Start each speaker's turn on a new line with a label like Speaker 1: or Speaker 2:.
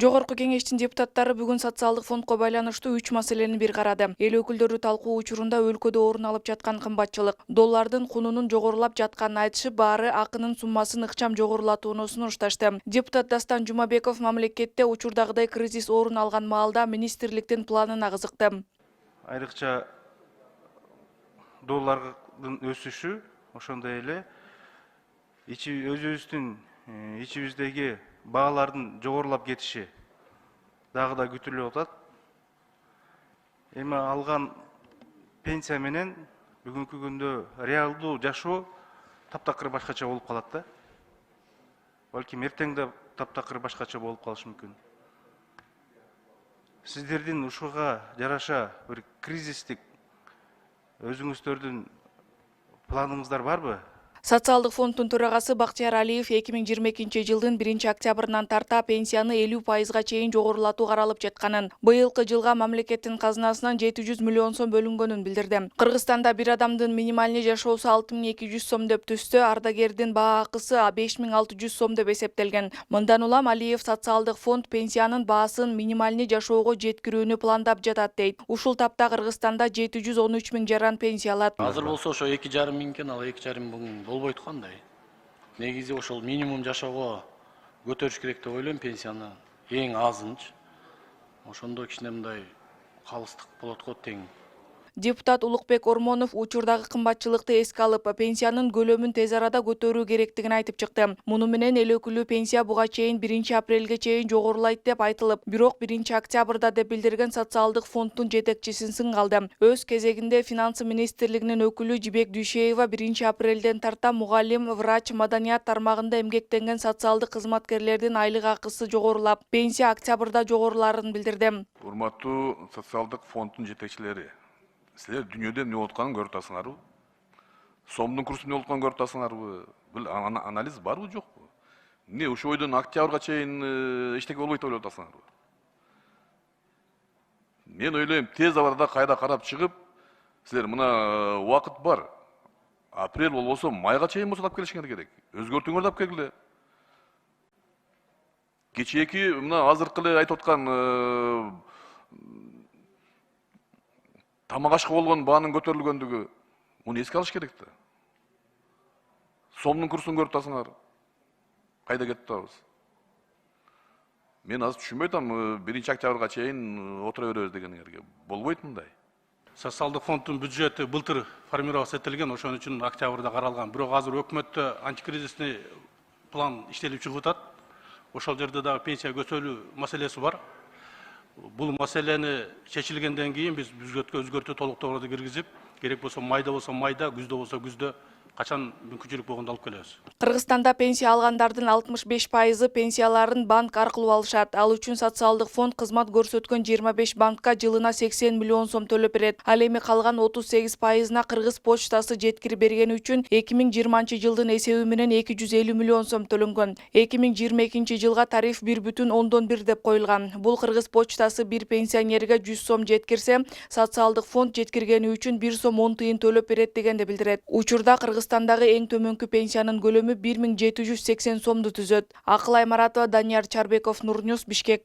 Speaker 1: Жогорку кеңештин депутаттары бүгүн социалдык фондко байланыштуу 3 маселени бир карады. Эл өкүлдөрү талкуу учурунда өлкөдө орун алып жаткан кымбатчылык, доллардын кунунун жогорулап жатканын айтышып, баары акынын суммасын ыкчам жогорулатууну сунушташты. Депутат Дастан Жумабеков мамлекетте учурдагыдай кризис орун алган маалда министрликтин планына кызыкты.
Speaker 2: Айрыкча доллардын өсүшү, ошондой эле өзүбүздүн ичибиздеги баалардын жогорулап кетиши дагы да күтүлүп атат. Эми алган пенсия менен бүгүнкү күндө реалдуу жашоо таптакыр башкача болуп калат да. Балким эртең да таптакыр башкача болуп калышы мүмкүн. Сиздердин ушуга жараша бир кризистик өзүңүздөрдүн планыңыздар барбы?
Speaker 1: Социалдык фонддун төрагасы Бактияр Алиев 2022 жылдын 1 октябрынан тарта пенсияны 50%га чейин жогорулатуу каралып жатканын, быйылкы жылга мамлекеттин казынасынан 700 миллион сом бөлүнгөнүн билдирди. Кыргызстанда бир адамдын минималдуу жашоосу 6200 сом деп түстө, ардагердин баа акысы 5600 сом деп эсептелген. Мындан улам Алиев социалдык фонд пенсиянын баасын минималдуу жашоого жеткирүүнү пландап жатат дейт. Ушул тапта Кыргызстанда 713 миң жаран пенсия алат.
Speaker 3: Азыр болсо ошо 2,5 миң экен, ал 2,5 миң болбойт кандай. Негизи ошол минимум жашоого көтөрүш керек деп ойлойм пенсияны. Эң азынчы. Ошондо кичине мындай калыстык болот го тең.
Speaker 1: Депутат Улукбек Ормонов учурдагы кымбатчылыкты эске алып, пенсиянын көлөмүн тез арада көтөрүү керектигин айтып чыкты. Муну менен эл өкүлү пенсия буга чейин 1 апрелге чейин жогорулайт деп айтылып, бирок 1 октябрда деп билдирген социалдык фонддун жетекчисин сынгалды. Өз кезегинде финансы министрлигинин өкүлү Жибек Дүйшеева 1 апрелден тарта мугалим, врач, маданият тармагында эмгектенген социалдык кызматкерлердин айлык акысы жогорулап, пенсия октябрда жогоруларын билдирди.
Speaker 4: Урматтуу социалдык фонддун жетекчилери, силер дүйнөдө эмне болуп атканын көрүп атасыңарбы? Сомдун курсу эмне болуп атканын көрүп атасыңарбы? Бул анализ барбы, жокпу? Эмне ушул ойдон октябрга чейин эчтеке болбойт деп ойлоп атасыңарбы? Мен ойлойм, тез арада кайра карап чыгып, силер мына убакыт бар. Апрель болбосо майга чейин болсо алып келишиңер керек. Өзгөртүңөр да алып келгиле. Кечээки мына азыркы эле айтып аткан тамак ашка болгон баанын көтөрүлгөндүгү, муну эске алыш керек да. Сомдун курсун көрүп атасыңар. Кайда кетип атабыз? Мен азыр түшүнбөй атам, 1 октябрга чейин отура беребиз дегениңерге. Болбойт мындай.
Speaker 5: Социалдык фонддун бюджети былтыр формироваться этилген, ошон үчүн октябрда каралган. Бирок азыр өкмөттө антикризисный план иштелип чыгып атат. Ошол жерде дагы пенсия көтөрүү маселеси бар. Бул маселени чечилгенден кийин биз бюджетке өзгөртүү толуктоолорду киргизип, керек болсо майда күздө болсо күздө качан мүмкүнчүлүк болгондо алып келебиз.
Speaker 1: Кыргызстанда пенсия алгандардын 65% пенсияларын банк аркылуу алышат. Ал үчүн социалдык фонд кызмат көрсөткөн 25 банкка жылына 80 миллион сом төлөп берет. Ал эми калган 38%-на Кыргыз почтасы жеткирип бергени үчүн 2020 жылдын эсеби менен 250 миллион сом төлөнгөн. 2022 жылга тариф 1,1 деп коюлган. Бул Кыргыз почтасы бир пенсионерге 100 сом жеткирсе, социалдык фонд жеткиргени үчүн 1 сом 10 тыйын төлөп берет дегенди билдирет. Учурда Кыргызстандагы эң төмөнкү пенсиянын көлөмү 1780 сомду түзөт. Акыл Аймаратова, Данияр Чарбеков, Нурньюс, Бишкек.